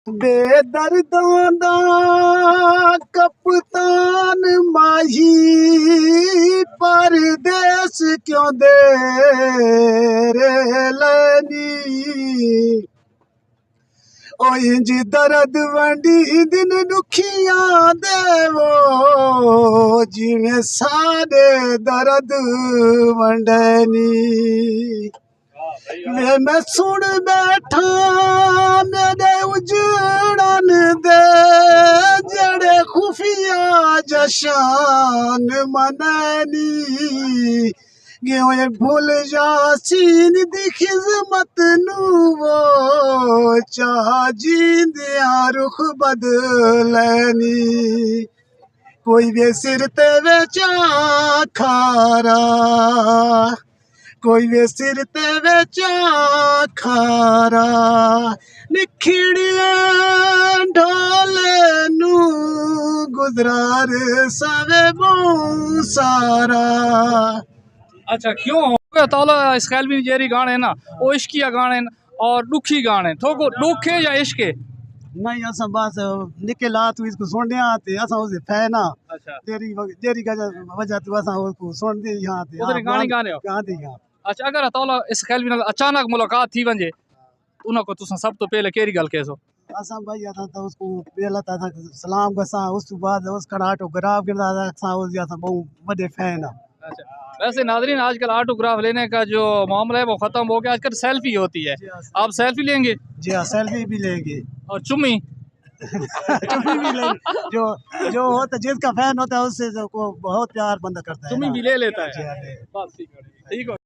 बेदर्दों दा कप्तान माही परदेस क्यों दे लैनी ओ इंज दर्द वंडी दिन दुखियां देवो जिवें सारे दर्द वंडनी मैं सुन बैठा मेरे उजड़न दे जड़े खुफिया जशान मननी भूल जासीन दी खिजमत नू वो चाह जींदिया रुख बदलनी कोई वे सिर ते वे खारा कोई वे सिर ते वे खारा निखिड़िया ढोले नू गुजरार सवे बहु सारा। अच्छा क्यों तौला इस ख्याल जेरी गाने ना वो इश्किया गाने और दुखी गाने थोको दुख है या इश्क है? नहीं असा बस निके ला तू इसको सुनने आते असा उसे फैन आ। अच्छा तेरी तेरी वजह तू असा उसको सुन दे यहां ते उधर गाने गाने हो गां दे यहां। अच्छा अगर तौला इस ख्याल में अचानक मुलाकात थी वंजे उनको तुसा सब तो पहले केरी गल केसो? असा भाई असा तो उसको पहला ता सलाम कसा उस बाद उसका ऑटोग्राफ गिरदा असा उस असा बहुत बड़े फैन आ। अच्छा वैसे नाजरीन आजकल ऑटोग्राफ लेने का जो मामला है वो खत्म हो गया, आजकल सेल्फी होती है। आप सेल्फी लेंगे? जी हाँ सेल्फी भी लेंगे और चुम्मी चुम्मी भी लेंगे जो होता जिसका फैन होता है उससे को बहुत प्यार बंदा करता है। चुम्मी भी ले लेता है। बस ठीक है, ठीक हो।